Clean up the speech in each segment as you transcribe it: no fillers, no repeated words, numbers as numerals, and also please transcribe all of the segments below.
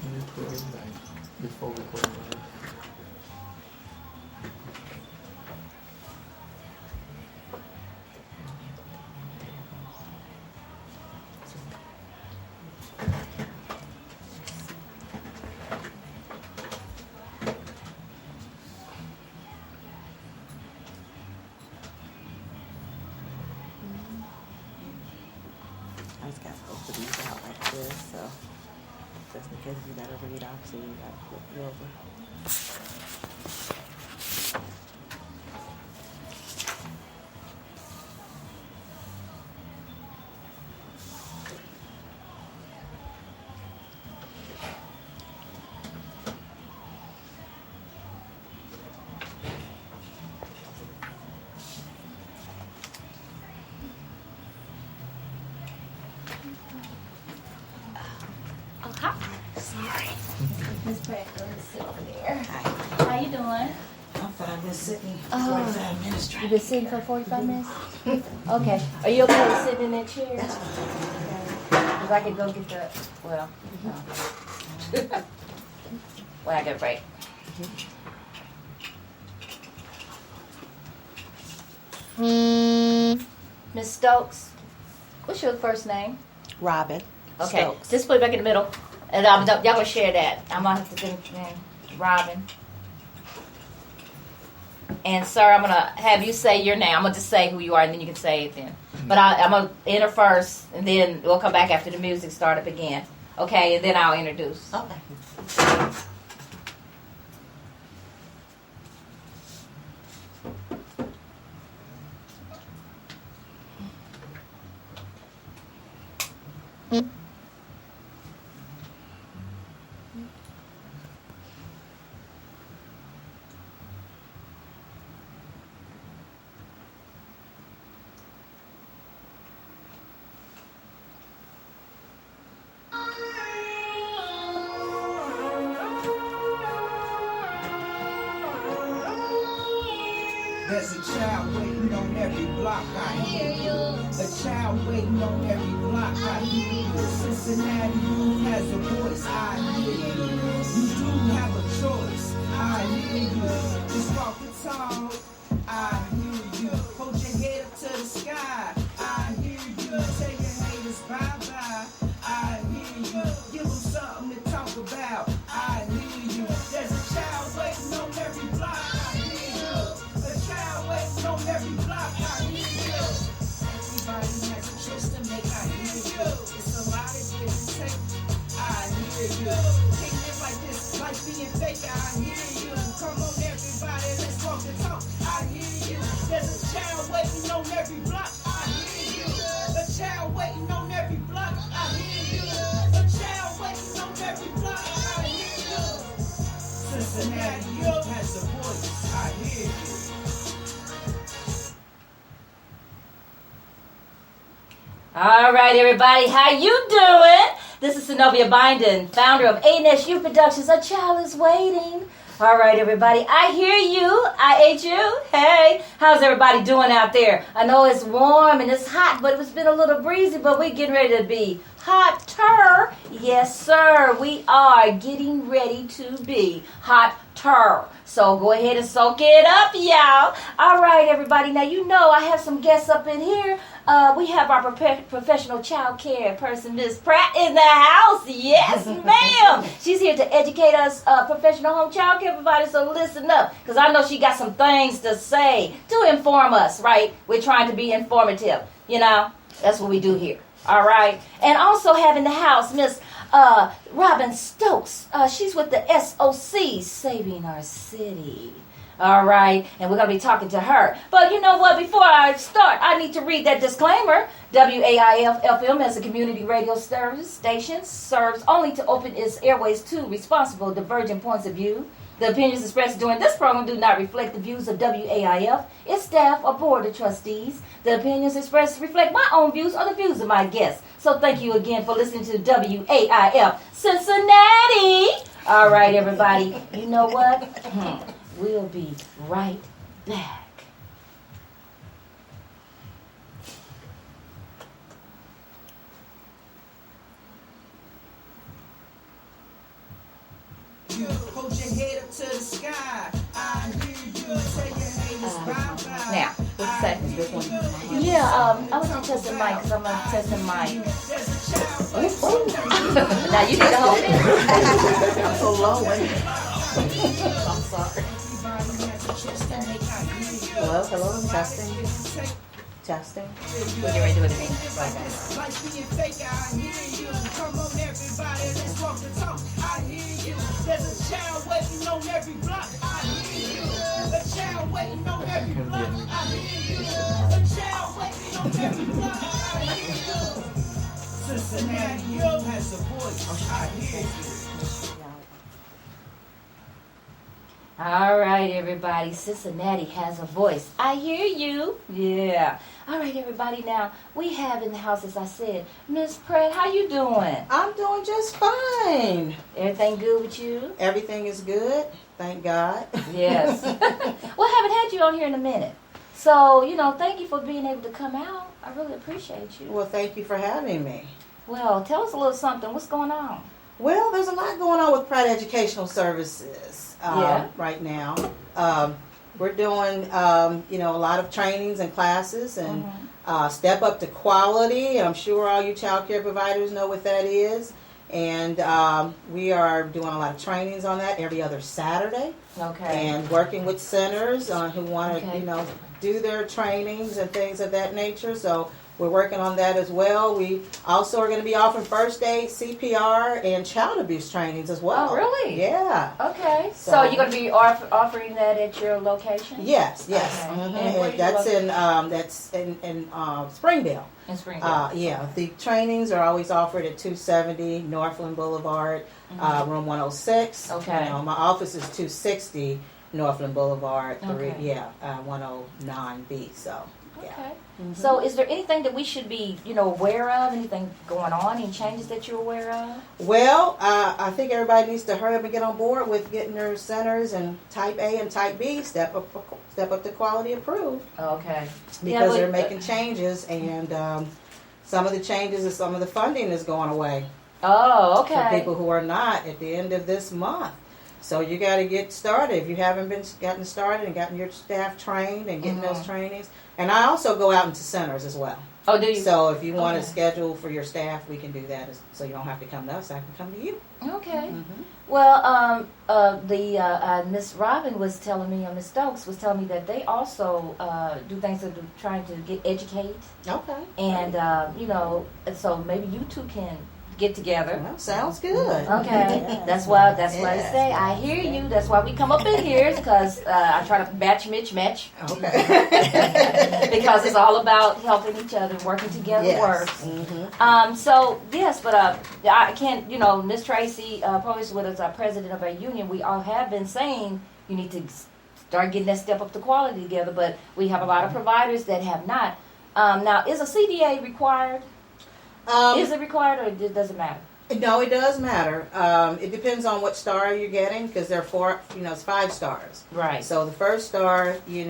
you pray like before we go live? I just got to open these out like this, so just in case you gotta read off, so you gotta flip it over. Oh, hi. Sorry. Miss Pratt, go ahead and sit over there. Hi. How you doing? I'm fine. Been sitting Oh. 45 minutes trying You been sitting for 45 minutes? Okay. Are you okay with sitting in that chair? That's fine. Because I could go get the, well, no. When I get a break. Miss Stokes, what's your first name? Robin. Okay, Stokes. just put it back in the middle. And y'all gonna share that. I'm gonna have to do Robin. And sir, I'm gonna have you say your name. I'm gonna just say who you are, and then you can say it then. But I'm gonna enter first, and then we'll come back after the music start up again. Okay, and then I'll introduce. Okay. There's a child waiting on every block, I hear you. A child waiting on every block, I hear you. Cincinnati youth has a voice, I hear you. You do have a choice, I hear you. Just walk the talk, I hear you. Hold your head up to the sky, I hear you. Tell your haters bye-bye, I hear you. Give them something to talk about, I hear you. There's a child waiting on every block, I hear you. A child waiting on every block, I hear you. Everybody has a choice to make, I hear you. It's a lot of give and take, I hear you. Can't live like this, life being fake, I hear you. Come on everybody, let's walk the talk, I hear you. There's a child waiting on every block, I hear you. A child waiting on every block, I hear you. A child waiting on every block, I hear you. Cincinnati youth has a voice, I hear you. All right, everybody, how you doing? This is Senovia Byndon, founder of A&S Youth Productions. A child is waiting. All right, everybody, I hear you. I ate you. Hey, how's everybody doing out there? I know it's warm and it's hot, but it's been a little breezy, but we're getting ready to be hotter. Yes, sir, we are getting ready to be hotter. So go ahead and soak it up, y'all. All right, everybody. Now, you know I have some guests up in here. We have our professional child care person, Miss Pratt, in the house. Yes, ma'am. She's here to educate us professional home child care providers, so listen up, because I know she got some things to say to inform us, right? We're trying to be informative. You know, that's what we do here. All right. And also have in the house Miss Robin Stokes. She's with the SOC, Saving Our City. All right, and we're going to be talking to her. But you know what? Before I start, I need to read that disclaimer. WAIF-FM as a community radio service station serves only to open its airways to responsible, divergent points of view. The opinions expressed during this program do not reflect the views of WAIF, its staff, or board of trustees. The opinions expressed reflect my own views or the views of my guests. So thank you again for listening to WAIF Cincinnati. All right, everybody. You know what? We'll be right back. you. Hold your head up to the sky. I hear you. Tell your haters bye bye. Now, what's that? This one. Yeah, I was gonna test the mic because I'm gonna test the mic. There's a child Now you need to hold it. I'm so low. I'm sorry. Hello, hello, testing. Testing. We'll get ready to do it again. Life being fake, I hear you. Come on, everybody, let's walk the talk. I hear you. There's a child waiting on every block. I hear you. A child waiting on every block. I hear you. A child waiting on every block. I hear you. Cincinnati, you has a voice. I hear you. All right, everybody. Cincinnati has a voice. I hear you. Yeah. All right, everybody. Now, we have in the house, as I said, Miss Pratt. How you doing? I'm doing just fine. Everything good with you? Everything is good. Thank God. Yes. Well, I haven't had you on here in a minute. So, thank you for being able to come out. I really appreciate you. Well, thank you for having me. Well, tell us a little something. What's going on? Well, there's a lot going on with Pratt Educational Services right now. We're doing, a lot of trainings and classes and step up to quality. I'm sure all you child care providers know what that is. And we are doing a lot of trainings on that every other Saturday. Okay. And working with centers who want to, do their trainings and things of that nature. So we're working on that as well. We also are going to be offering first aid, CPR, and child abuse trainings as well. Oh, really? Yeah. Okay. So you're going to be offering that at your location? Yes. Okay. And that's in Springdale. In Springdale. Yeah. The trainings are always offered at 270 Northland Boulevard, room 106. Okay. My office is 260 Northland Boulevard, 109B. So. Yeah. Okay. So is there anything that we should be, aware of? Anything going on? Any changes that you're aware of? Well, I think everybody needs to hurry up and get on board with getting their centers and Type A and Type B step up to quality approved. Okay. Because they're making changes, and some of the changes is some of the funding is going away. Oh, okay. For people who are not at the end of this month. So you got to get started. If you haven't gotten started and gotten your staff trained and getting those trainings. And I also go out into centers as well. Oh, do you? So if you want to schedule for your staff, we can do that. So you don't have to come to us. I can come to you. Okay. Well, Miss Robin was telling me, or Miss Stokes was telling me that they also do things that are trying to educate. Okay. And, so maybe you two can get together. Well, sounds good. Okay. That's why I say I hear you. That's why we come up in here, because I try to match. Okay. Because it's all about helping each other, working together works. So yes, but I can't. Miss Tracy Provis, with us, our president of our union, we all have been saying you need to start getting that step up to quality together. But we have a lot of providers that have not. Now, is a CDA required? Is it required, or does it matter? No, it does matter. It depends on what star you're getting, because there are it's 5 stars. Right. So the first star, you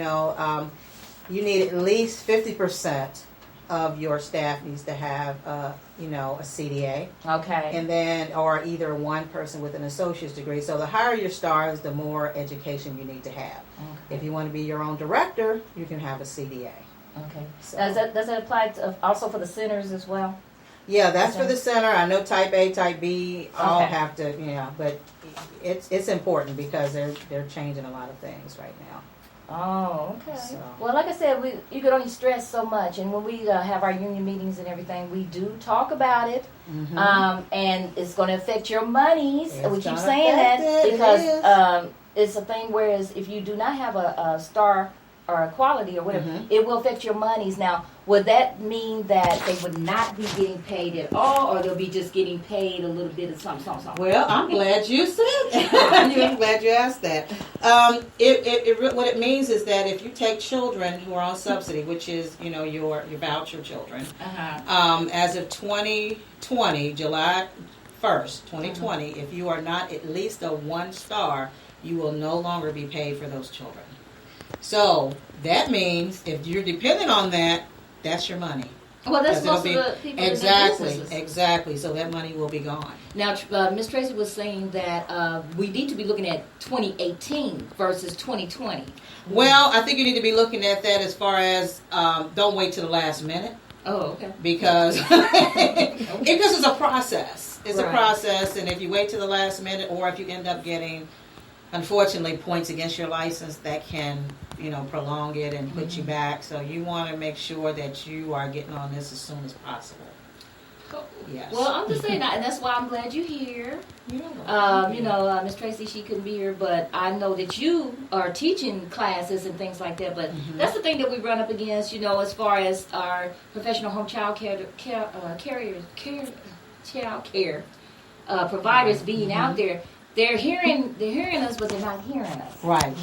need at least 50% of your staff needs to have, a CDA. Okay. And then, or either one person with an associate's degree. So the higher your stars, the more education you need to have. Okay. If you want to be your own director, you can have a CDA. Okay. So. Does that apply also for the centers as well? Yeah, that's for the center. I know Type A, Type B all have to, but it's important because they're changing a lot of things right now. Oh, okay. So. Well, like I said, you could only stress so much, and when we have our union meetings and everything, we do talk about it, and it's going to affect your monies. We keep saying that because it's a thing. Whereas if you do not have a star or a quality or whatever, it will affect your monies. Now, would that mean that they would not be getting paid at all, or they'll be just getting paid a little bit of something? Well, I'm glad you said that. I'm glad you asked that. What it means is that if you take children who are on subsidy, which is, your voucher children, as of 2020, July 1st, 2020, if you are not at least a 1 star, you will no longer be paid for those children. So that means if you're dependent on that, that's your money. Well, that's Because it'll most of the people in exactly, businesses. exactly. So that money will be gone. Now, Ms. Tracy was saying that we need to be looking at 2018 versus 2020. Well, I think you need to be looking at that as far as don't wait till the last minute. Oh, okay. Because it's a process. It's Right. a process, and if you wait till the last minute, or if you end up getting, unfortunately, points against your license, that can, prolong it and put you back. So you want to make sure that you are getting on this as soon as possible. Yes. Well, I'm just saying that, and that's why I'm glad you're here. Miss Tracy, she couldn't be here, but I know that you are teaching classes and things like that. But that's the thing that we run up against, as far as our professional home child care providers being out there. They're hearing us, but they're not hearing us. Right.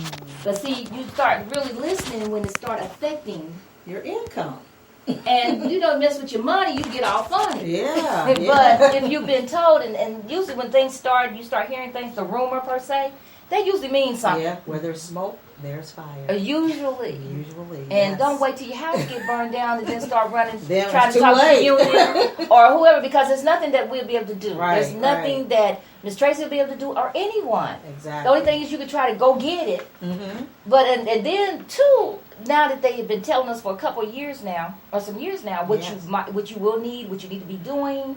But see, you start really listening when it start affecting Your income. and you don't mess with your money, you get all funny. Yeah. But if you've been told, and usually when things start, you start hearing things, the rumor per se, that usually means something. Yeah. Where there's smoke, there's fire. Usually. And And don't wait till your house get burned down and then start running, Then trying it's to too talk to late. the union or whoever, because there's nothing that we'll be able to do. Right, There's nothing right. that Miss Tracy will be able to do, or anyone. Exactly. The only thing is you could try to go get it. Mm-hmm. But and then too, now that they have been telling us for a couple of years now, or some years now, what you will need, what you need to be doing,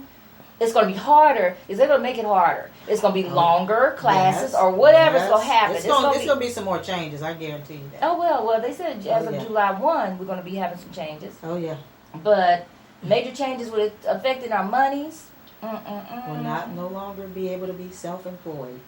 it's going to be harder. Is they're going to make it harder? It's going to be longer classes or whatever's going to happen. It's going to be some more changes. I guarantee you that. Oh well, they said as of July 1, we're going to be having some changes. Oh yeah. But major changes with affecting our monies. Will not no longer be able to be self-employed.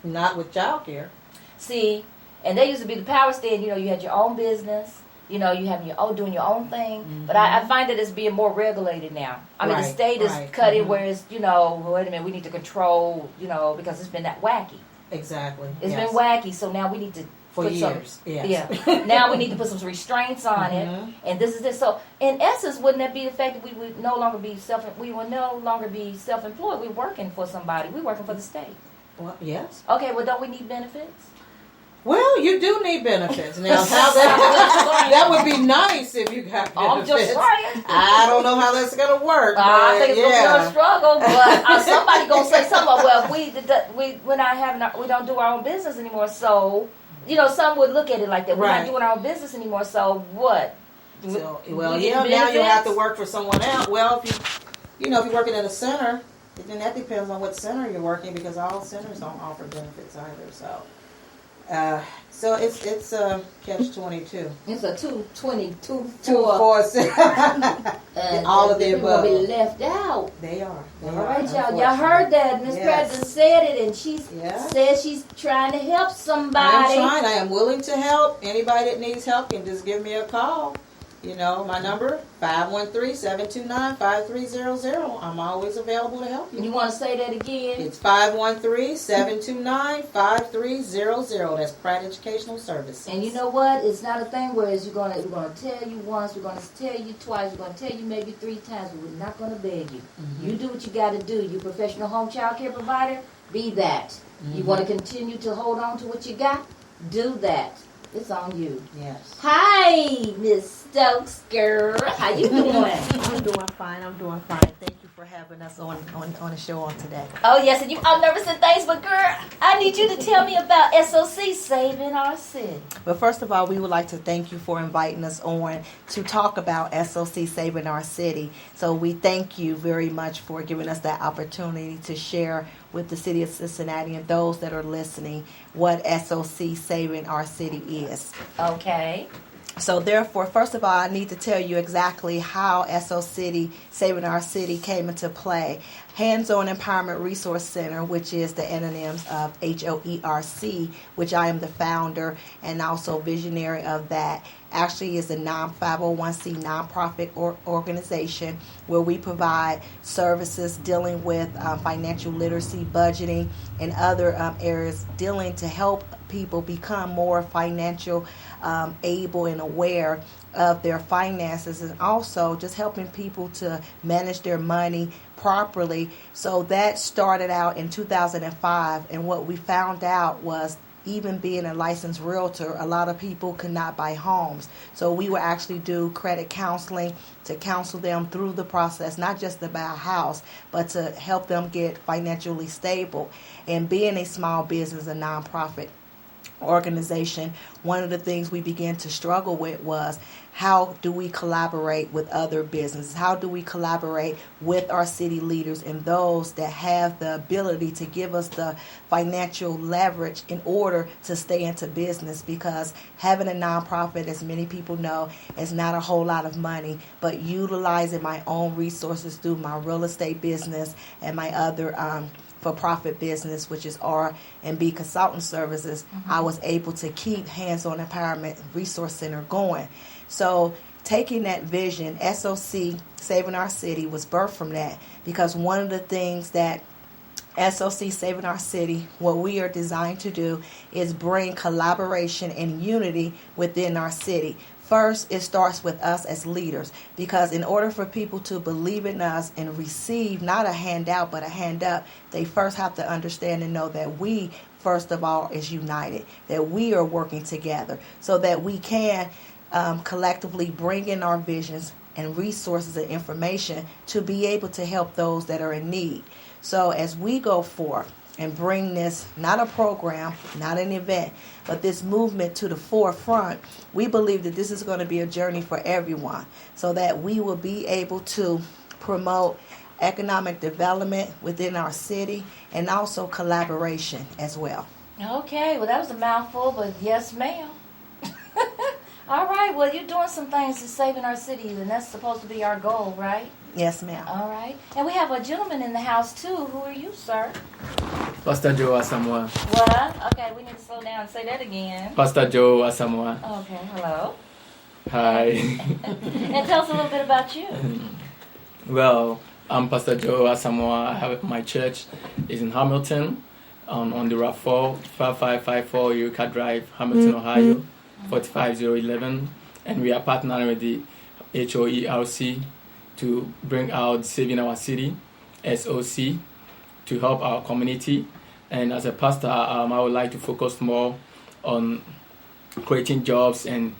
Not with child care. See, and they used to be the power stand. You had your own business. You having your own, doing your own thing. Mm-hmm. But I find that it's being more regulated now. I mean, the state is cutting where it's, wait a minute, we need to control, because it's been that wacky. Exactly. It's been wacky, so now we need to for years. Now we need to put some restraints on it, and this is this. So, in essence, wouldn't that be the fact that we would no longer be self-employed? We're working for somebody. We're working for the state. Well, yes. Okay. Well, don't we need benefits? Well, you do need benefits. Now, how that would be nice if you got benefits. I'm just saying. I don't know how that's going to work. I think it's going to be a struggle, but somebody going to say something. Well, we don't do our own business anymore, so some would look at it like that. We're not doing our own business anymore, so what? So, now you'll have to work for someone else. Well, if you're working at a center, then that depends on what center you're working, because all centers don't offer benefits either. So it's a catch-22. It's a 222 and all of the above. People will be left out. They are. All right, y'all. Y'all heard that. Miss President said it, and she said she's trying to help somebody. I am trying. I am willing to help. Anybody that needs help can just give me a call. My number, 513-729-5300. I'm always available to help you. You want to say that again? It's 513-729-5300. That's Pratt Educational Services. And you know what? It's not a thing where we're going to tell you once, we're going to tell you twice, we're going to tell you maybe 3 times, but we're not going to beg you. Mm-hmm. You do what you got to do. You professional home child care provider, be that. Mm-hmm. You want to continue to hold on to what you got? Do that. It's on you. Yes. Hi, Miss Stokes, girl. How you doing? I'm doing fine. Thank you for having us on the show on today. Oh, yes, and you all nervous and things, but girl, I need you to tell me about SOC Saving Our City. But first of all, we would like to thank you for inviting us on to talk about SOC Saving Our City. So we thank you very much for giving us that opportunity to share with the city of Cincinnati and those that are listening what SOC Saving Our City is. Okay. So therefore, first of all, I need to tell you exactly how SOC Saving Our City came into play. Hands-On Empowerment Resource Center, which is the synonyms of HOERC, which I am the founder and also visionary of that, actually is a 501c nonprofit organization where we provide services dealing with financial literacy, budgeting, and other areas dealing to help people become more financial able and aware of their finances, and also just helping people to manage their money properly. So that started out in 2005, and what we found out was even being a licensed realtor, a lot of people could not buy homes. So we would actually do credit counseling to counsel them through the process, not just to buy a house, but to help them get financially stable. And being a small business, a nonprofit organization, one of the things we began to struggle with was, how do we collaborate with other businesses? How do we collaborate with our city leaders and those that have the ability to give us the financial leverage in order to stay into business? Because having a nonprofit, as many people know, is not a whole lot of money, but utilizing my own resources through my real estate business and my other for-profit business, which is R&B Consultant Services, I was able to keep Hands-On Empowerment Resource Center going. So taking that vision, SOC, Saving Our City, was birthed from that, because one of the things that SOC, Saving Our City, what we are designed to do is bring collaboration and unity within our city. First, it starts with us as leaders, because in order for people to believe in us and receive not a handout but a hand up, they first have to understand and know that we, first of all, is united, that we are working together so that we can collectively bring in our visions and resources and information to be able to help those that are in need. So as we go forth and bring this, not a program, not an event, but this movement to the forefront, we believe that this is going to be a journey for everyone, so that we will be able to promote economic development within our city and also collaboration as well. Okay, well, that was a mouthful, but yes, ma'am. All right, well, you're doing some things to saving our city, and that's supposed to be our goal, right? Yes, ma'am. All right. And we have a gentleman in the house, too. Who are you, sir? Pastor Joe Asamoah. What? Okay, we need to slow down and say that again. Pastor Joe Asamoah. Okay, hello. Hi. And tell us a little bit about you. Well, I'm Pastor Joe Asamoah. I have my church is in Hamilton, on the RAV4, 5554 Eureka Drive, Hamilton, Ohio, 45011. And we are partnering with the HOERC to bring out Saving Our City, SOC, to help our community. And as a pastor, I would like to focus more on creating jobs and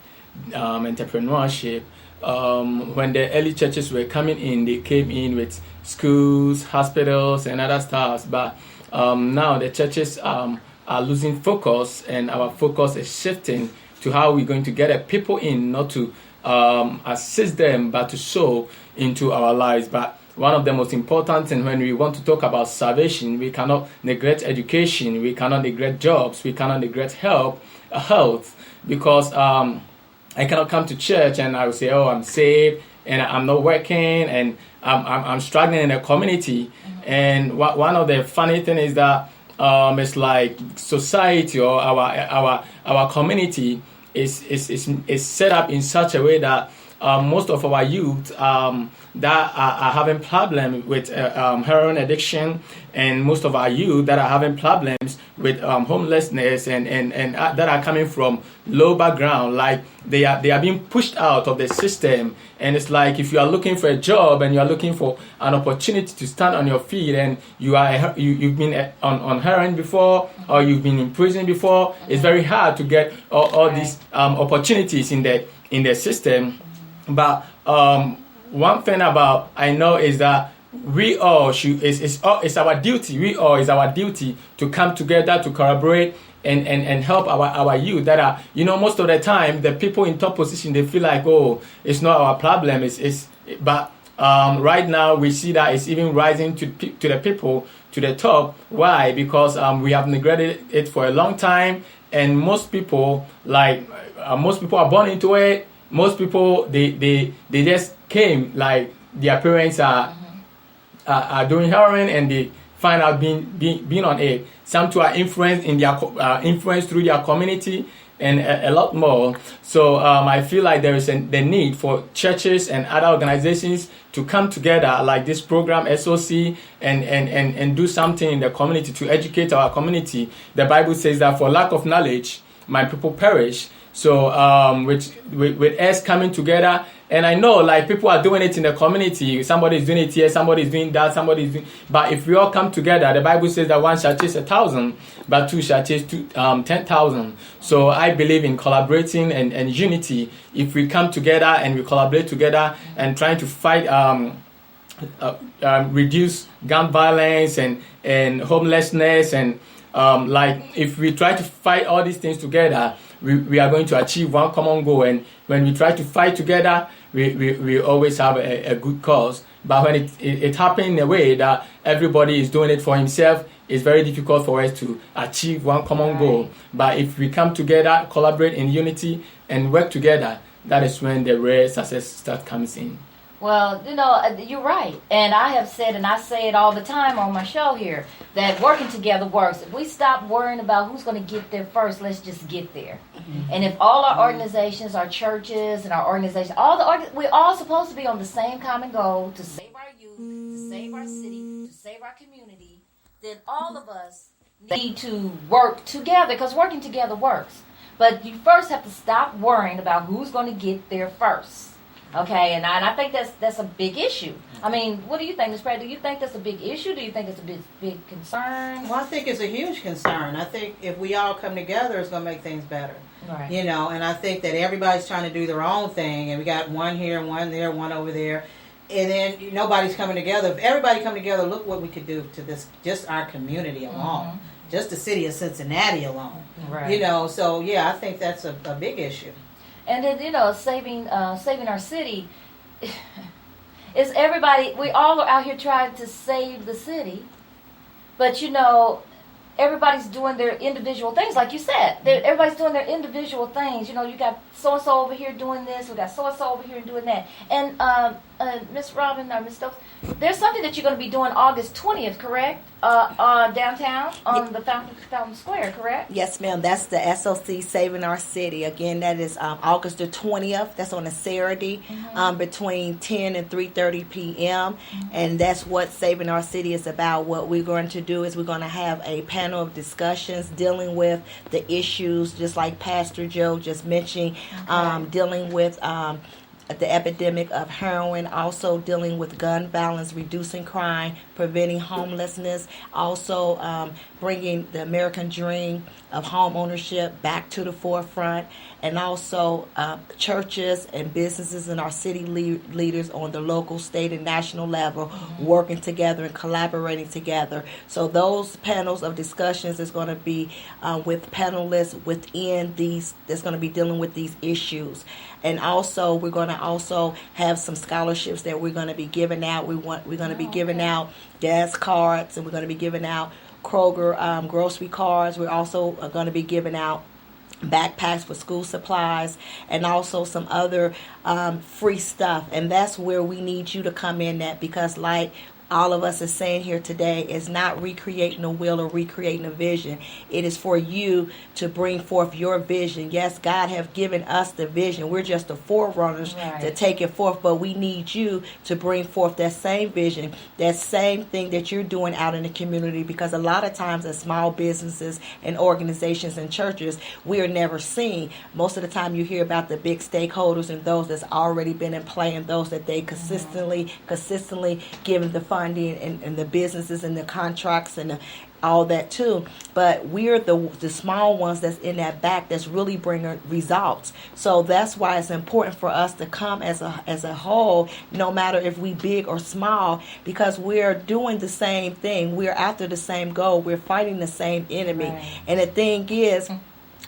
entrepreneurship. When the early churches were coming in, they came in with schools, hospitals, and other stuff. But now the churches are losing focus, and our focus is shifting to how we're going to get people in, not to assist them, but to sow into our lives. But one of the most important things when we want to talk about salvation, we cannot neglect education, we cannot neglect jobs, we cannot neglect health, because I cannot come to church and I will say, oh, I'm saved and I'm not working and I'm struggling in the community. And one of the funny things is that it's like society or our community is set up in such a way that most of our youth that are having problems with heroin addiction, and most of our youth that are having problems with homelessness and that are coming from low background, like they are being pushed out of the system. And it's like if you are looking for a job and you are looking for an opportunity to stand on your feet, and you've been on heroin before or you've been in prison before, it's very hard to get all these opportunities in the system. But one thing about I know is that we all should, it's our duty. We all, it's our duty to come together to collaborate and help our youth that are, most of the time the people in top position, they feel like, oh, it's not our problem. But right now we see that it's even rising to the people to the top. Why? Because we have neglected it for a long time, and most people are born into it. Most people they just came, like their parents are doing heroin and they find out being on it. Some too are influenced influenced through their community and a lot more. So I feel like there is the need for churches and other organizations to come together like this program SOC and do something in the community to educate our community. The Bible says that for lack of knowledge, my people perish. So with us coming together And I know, like, people are doing it in the community. Somebody is doing it here, somebody is doing that, somebody is doing... But if we all come together, the Bible says that one shall chase 1,000, but two shall chase 10,000. So I believe in collaborating and unity. If we come together and we collaborate together and trying to fight, reduce gun violence and homelessness, and like, if we try to fight all these things together, we are going to achieve one common goal. And when we try to fight together, we always have a good cause. But when it happens in a way that everybody is doing it for himself, it's very difficult for us to achieve one common goal. But if we come together, collaborate in unity, and work together, that is when the real success comes in. Well, you're right. And I have said, and I say it all the time on my show here, that working together works. If we stop worrying about who's going to get there first, let's just get there. Mm-hmm. And if all our organizations, our churches and our organizations, we're all supposed to be on the same common goal, to save our youth, to save our city, to save our community, then all of us need to work together, because working together works. But you first have to stop worrying about who's going to get there first. Okay, and I think that's a big issue. I mean, what do you think, Ms. Pratt? Do you think that's a big issue? Do you think it's a big concern? Well, I think it's a huge concern. I think if we all come together, it's going to make things better. Right. And I think that everybody's trying to do their own thing, and we got one here, one there, one over there, and then nobody's coming together. If everybody come together, look what we could do to this, just our community alone, just the city of Cincinnati alone. Right. So yeah, I think that's a big issue. And then, saving our city is everybody. We all are out here trying to save the city, but everybody's doing their individual things, like you said. Everybody's doing their individual things. You got so and so over here doing this. We got so and so over here doing that. And Miss Robin or Miss Stokes, there's something that you're going to be doing August 20th, correct? Downtown on the Fountain Square, correct? Yes, ma'am. That's the SOC Saving Our City. Again, that is August the 20th. That's on a Saturday, between 10 and 3:30 p.m. And that's what Saving Our City is about. What we're going to do is we're going to have a panel of discussions dealing with the issues, just like Pastor Joe just mentioned, dealing with the epidemic of heroin, also dealing with gun violence, reducing crime, preventing homelessness, also bringing the American dream of home ownership back to the forefront, and also churches and businesses and our city leaders on the local, state, and national level working together and collaborating together. So those panels of discussions is going to be with panelists within these that's going to be dealing with these issues. And also, we're going to also have some scholarships that we're going to be giving out. We're going to be giving out gas cards, and we're going to be giving out Kroger grocery cards. We're also going to be giving out backpacks for school supplies, and also some other free stuff. And that's where we need you to come in at, because like all of us are saying here today, is not recreating a will or recreating a vision. It is for you to bring forth your vision. Yes, God have given us the vision. We're just the forerunners to take it forth, but we need you to bring forth that same vision, that same thing that you're doing out in the community, because a lot of times as small businesses and organizations and churches, we are never seen. Most of the time you hear about the big stakeholders and those that's already been in play, and those that they consistently given the funding and the businesses and the contracts and all that too. But we're the small ones that's in that back that's really bringing results. So that's why it's important for us to come as a whole, no matter if we big or small, because we're doing the same thing. We're after the same goal. We're fighting the same enemy. And the thing is,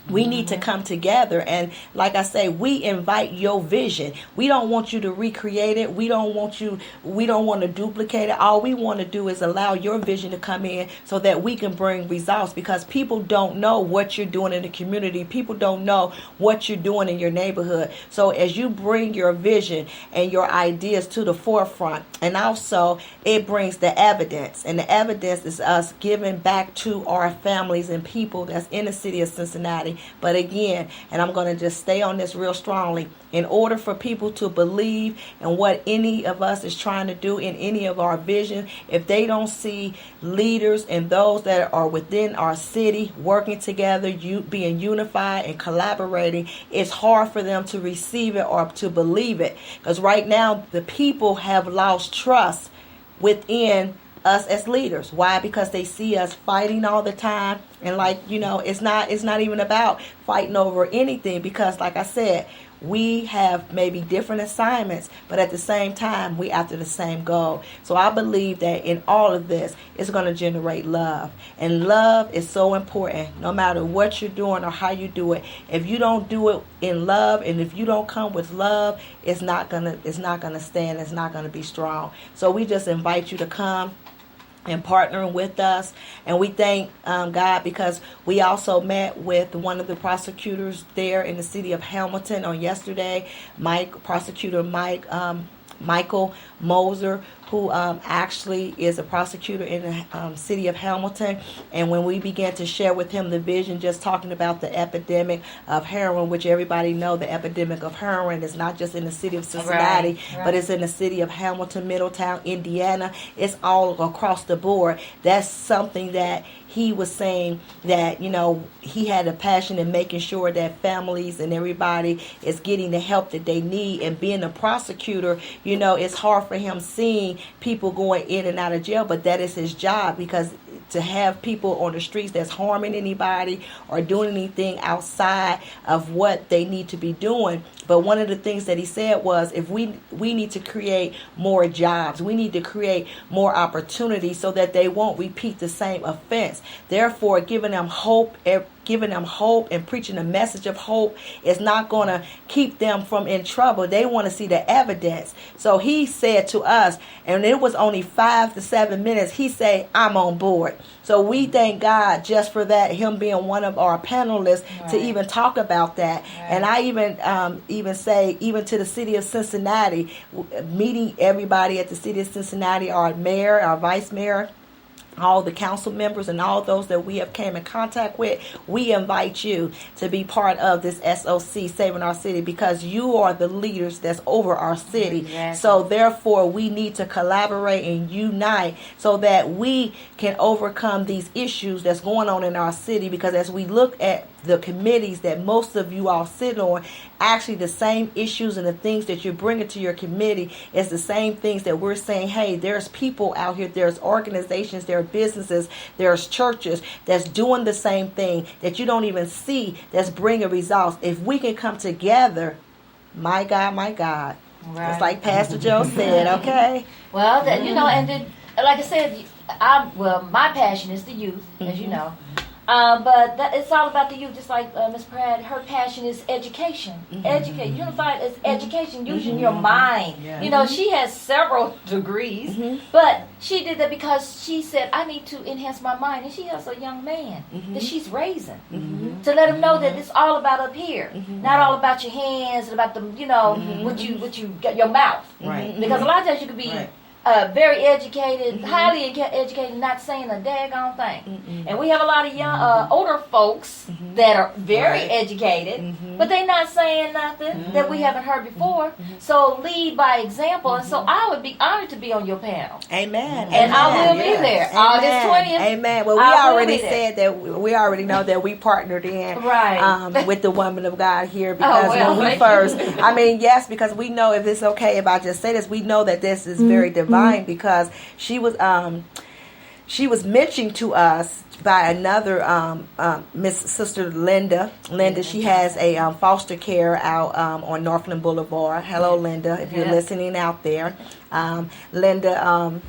we need to come together, and like I say, we invite your vision. We don't want you to recreate it. We don't want to duplicate it. All we want to do is allow your vision to come in so that we can bring results, because people don't know what you're doing in the community. People don't know what you're doing in your neighborhood. So as you bring your vision and your ideas to the forefront, and also it brings the evidence, and the evidence is us giving back to our families and people that's in the city of Cincinnati. Cincinnati. But again, and I'm going to just stay on this real strongly, in order for people to believe in what any of us is trying to do in any of our vision, if they don't see leaders and those that are within our city working together, being unified and collaborating, it's hard for them to receive it or to believe it. Because right now, the people have lost trust within us as leaders. Why? Because they see us fighting all the time, and it's not even about fighting over anything, because like I said, we have maybe different assignments, but at the same time, we after the same goal. So I believe that in all of this, it's going to generate love. And love is so important, no matter what you're doing or how you do it. If you don't do it in love, and if you don't come with love, it's not gonna stand. It's not gonna be strong. So we just invite you to come and partnering with us, and we thank God, because we also met with one of the prosecutors there in the city of Hamilton on yesterday, Prosecutor Michael Moser, who actually is a prosecutor in the city of Hamilton. And when we began to share with him the vision, just talking about the epidemic of heroin, which everybody know the epidemic of heroin is not just in the city of Cincinnati, right. But it's in the city of Hamilton, Middletown, Indiana. It's all across the board. That's something that he was saying, that, he had a passion in making sure that families and everybody is getting the help that they need. And being a prosecutor, it's hard for him seeing people going in and out of jail, but that is his job, because to have people on the streets that's harming anybody or doing anything outside of what they need to be doing. But one of the things that he said was, if we need to create more jobs, we need to create more opportunities so that they won't repeat the same offense. Therefore, giving them hope and preaching a message of hope is not going to keep them from in trouble. They want to see the evidence. So he said to us, and it was only 5 to 7 minutes, he said, I'm on board. So we thank God just for that, him being one of our panelists, right, to even talk about that. Right. And I even say, even to the city of Cincinnati, meeting everybody at the city of Cincinnati, our mayor, our vice mayor, all the council members, and all those that we have came in contact with, we invite you to be part of this SOC, Saving Our City, because you are the leaders that's over our city. Exactly. So therefore, we need to collaborate and unite so that we can overcome these issues that's going on in our city. Because as we look at the committees that most of you all sit on, actually the same issues and the things that you're bringing to your committee is the same things that we're saying, hey, there's people out here, there's organizations, there are businesses, there's churches that's doing the same thing that you don't even see, that's bringing results. If we can come together, my God, right. It's like Pastor Joe said, okay? Well, like I said, my passion is the youth, as you know. But it's all about the youth, just like Ms. Pratt. Her passion is education. Mm-hmm. Unified is education, using your mind. Yeah. She has several degrees, but she did that because she said, I need to enhance my mind. And she has a young man that she's raising to let him know that it's all about up here, not all about your hands and about the, what you got your mouth. Right. Because a lot of times you could be very educated, highly educated, not saying a daggone thing. And we have a lot of young, older folks that are very educated, but they're not saying nothing that we haven't heard before. So lead by example. And so I would be honored to be on your panel. Amen. And I will be there. August 20th. Amen. Well, we already said that we already know that we partnered in with the woman of God here, because when we first, yes, because we know, if it's okay if I just say this, we know that this is very divine, because she was mentioned to us by another Miss Sister Linda. She has a foster care out on Northland Boulevard. Hello, Linda, if you're listening out there. Linda,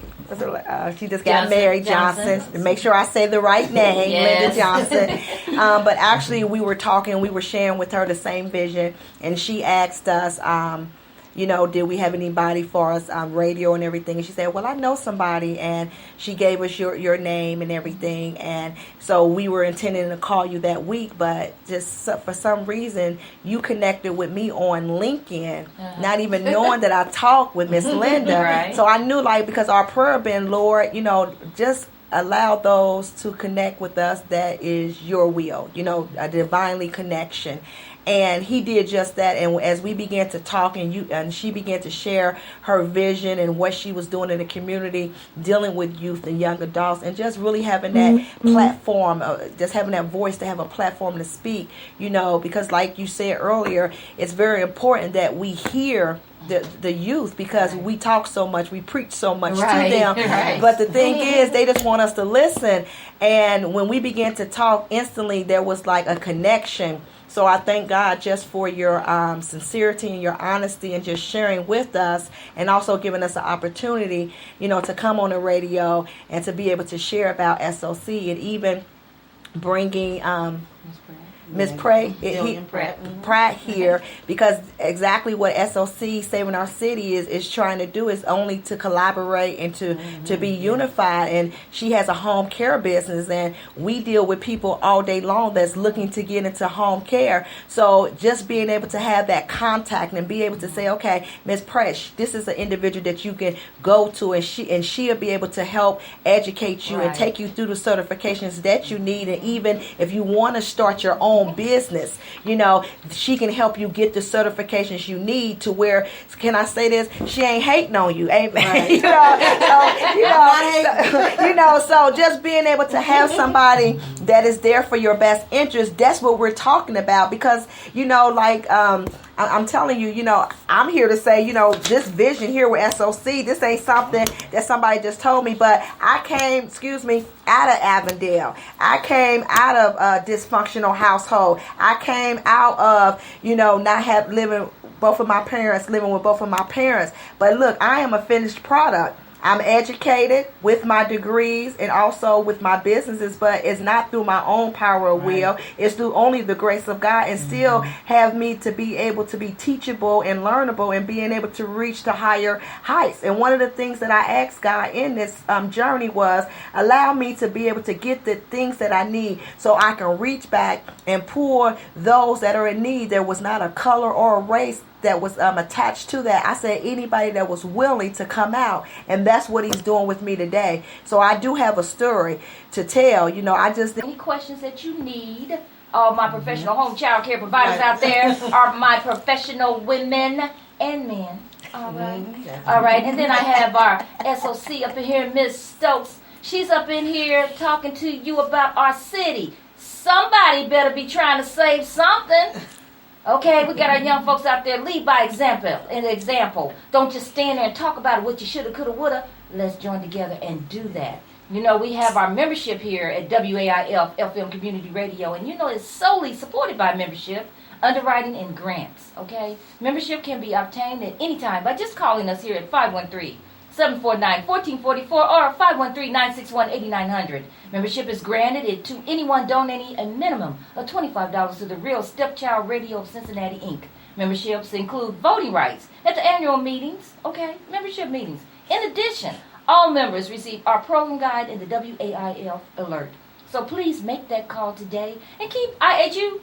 she just got married, Johnson. Make sure I say the right name, Linda Johnson. But actually, we were sharing with her the same vision, and she asked us, did we have anybody for us on radio and everything? And she said, well, I know somebody. And she gave us your name and everything. And so we were intending to call you that week. But just for some reason, you connected with me on LinkedIn, not even knowing that I talked with Miss Linda. Right. So I knew, because our prayer been, Lord, just allow those to connect with us that is your will, a divinely connection. And he did just that. And as we began to talk and she began to share her vision and what she was doing in the community, dealing with youth and young adults, and just really having that platform, just having that voice to have a platform to speak, because like you said earlier, it's very important that we hear the youth, because we talk so much, we preach so much to them. Right. But the thing is, they just want us to listen. And when we began to talk, instantly there was like a connection. So I thank God just for your sincerity and your honesty and just sharing with us, and also giving us an opportunity, to come on the radio and to be able to share about SOC, and even bringing Miss Pratt here, because exactly what SOC Saving Our City is trying to do is only to collaborate and to be unified. And she has a home care business, and we deal with people all day long that's looking to get into home care. So just being able to have that contact and be able to say, okay, Miss Pratt, this is an individual that you can go to, and she'll be able to help educate you and take you through the certifications that you need. And even if you want to start your own business, she can help you get the certifications you need, to where, can I say this, she ain't hating on you, amen. Right. So just being able to have somebody that is there for your best interest, that's what we're talking about. Because I'm telling you, I'm here to say, this vision here with SOC, this ain't something that somebody just told me, but I came, out of Avondale. I came out of a dysfunctional household. I came out of, living with both of my parents. But look, I am a finished product. I'm educated with my degrees and also with my businesses, but it's not through my own power of will. It's through only the grace of God, and still have me to be able to be teachable and learnable and being able to reach the higher heights. And one of the things that I asked God in this journey was, allow me to be able to get the things that I need so I can reach back and pour those that are in need. There was not a color or a race that was attached to that. I said anybody that was willing to come out, and that's what he's doing with me today. So I do have a story to tell. Any questions that you need, all my professional home child care providers out there are my professional women and men. All right. And then I have our SOC up in here, Miss Stokes. She's up in here talking to you about our city. Somebody better be trying to save something. Okay, we got our young folks out there. Lead by example. Don't just stand there and talk about what you shoulda, coulda, woulda. Let's join together and do that. We have our membership here at WAIF FM Community Radio, and it's solely supported by membership, underwriting, and grants. Okay, membership can be obtained at any time by just calling us here at 513-749-1444 or 513-961-8900. Membership is granted to anyone donating a minimum of $25 to the Real Stepchild Radio of Cincinnati, Inc. Memberships include voting rights at the annual meetings, membership meetings. In addition, all members receive our program guide and the WAIF alert. So please make that call today and keep IHU,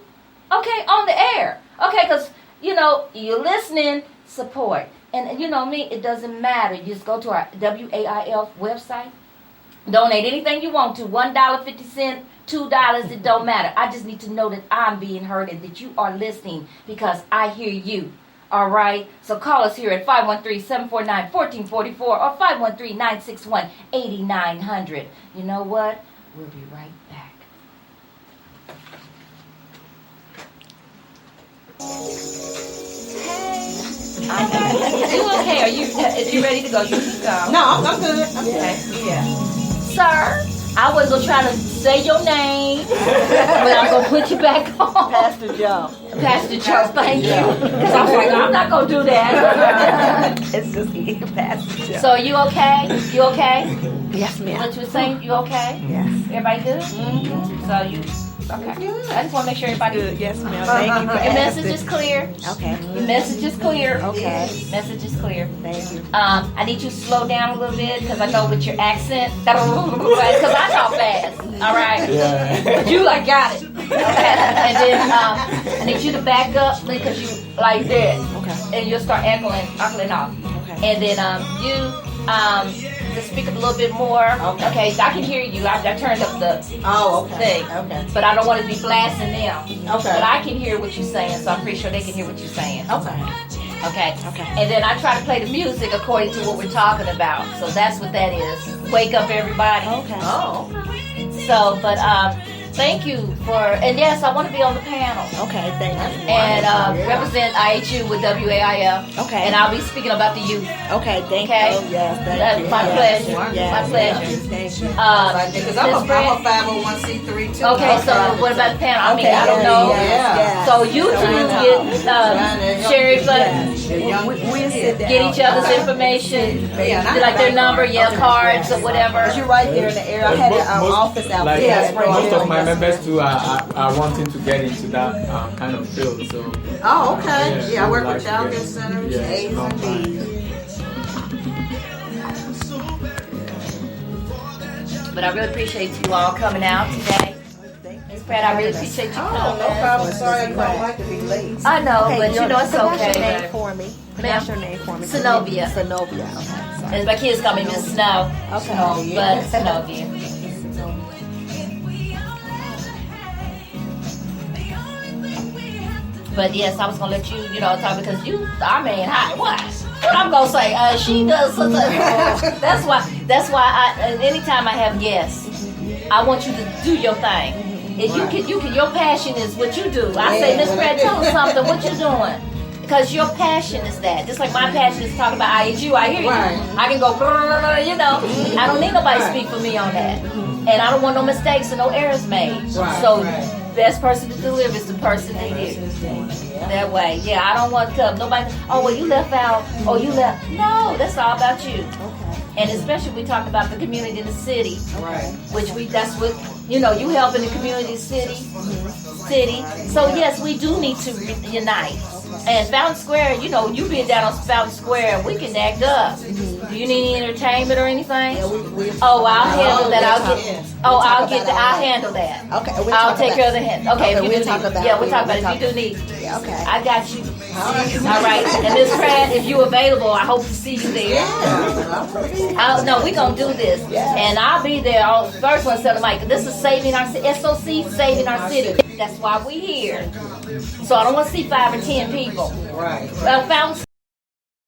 on the air. Because, you're listening, support. And me, it doesn't matter. You just go to our WAIF website. Donate anything you want to. $1.50, $2, it don't matter. I just need to know that I'm being heard and that you are listening, because I hear you. All right? So call us here at 513-749-1444 or 513-961-8900. You know what? We'll be right back. You okay? Are you ready to go? You can go. No, I'm good. Okay. Yeah. Sir, I was going to try to say your name, but I'm going to put you back on. Pastor Joe, thank you. Because I was like, I'm not going to do that. It's just Pastor Joe. So you okay? You okay? Yes, ma'am. What you were saying, you okay? Yes. Everybody good? Mm-hmm. So you... Okay. I just want to make sure everybody's good. Yes, ma'am. Thank you. Your message is clear. Okay. Your message is clear. Okay. Message is clear. Thank you. I need you to slow down a little bit, because I know with your accent, because I talk fast. All right. Yeah. But you got it. And then I need you to back up, because you like that. Okay. And you'll start echoing off. Okay. And then to speak up a little bit more. Okay, I can hear you. I turned up the thing. Okay. But I don't want to be blasting them. Okay. But I can hear what you're saying, so I'm pretty sure they can hear what you're saying. Okay. Okay. And then I try to play the music according to what we're talking about. So that's what that is. Wake up, everybody. Okay. Oh. So, but thank you for, and yes, I want to be on the panel. Okay, thank you. And represent IHU with WAIF. Okay. And I'll be speaking about the youth. Okay, thank Okay. you. Yes, thank That's you. my Yes. pleasure. Yes. My pleasure. Thank you. Because I'm Miss a Brett? 501c3 too. Okay, so what about the panel? I mean, Okay, I don't know. yes. So you two get Sherry, but We'll sit down. get each other's information, like their number, cards or whatever. You're right there in the area. I had an office out like, there. most of my members too are wanting to get into that kind of field. So. Oh, okay. Yeah, I work like with child care centers, yeah, A's and B's. But I really appreciate you all coming out today. Miss Pratt, I really appreciate you Oh, coming. no problem. Sorry, I don't like to be late. I know, Okay, but you know it's pronounce your okay. name for me. Ma'am? Pronounce your name for me. Senovia. Senovia. Okay. Sorry. And my kids call me Miss Snow, Okay. but Senovia. But yes, I was gonna let you, talk because what I'm gonna say? She does such a. That's why. And anytime I have guests, I want you to do your thing. If you can. Your passion is what you do. I say, Miss Brad, tell us something. What you doing? Because your passion is that. Just like my passion is talking about IHU. I hear you. I can go. I don't need nobody to speak for me on that. And I don't want no mistakes and no errors made. So. Best person to deliver is the person they do. That way. Yeah, I don't want to come. Nobody, well, you left out. Oh, you left. No, that's all about you. Okay. And especially we talk about the community in the city. Right. That's what, you help in the community city. So yes, we do need to unite. And Fountain Square, you being down on Fountain Square, we can act up. Do you need any entertainment or anything? I'll handle that. I'll handle that. Okay. I'll take care of the hand. Okay, if you we'll do talk need, about we'll talk about it. If you do need, Okay. I got you. All right. And Miss Pratt, if you're available, I hope to see you there. No, we're gonna do this, and I'll be there. First one, tell them like, this is saving our SOC, saving our city. That's why we're here. So I don't want to see 5 or 10 people. Right. Fountain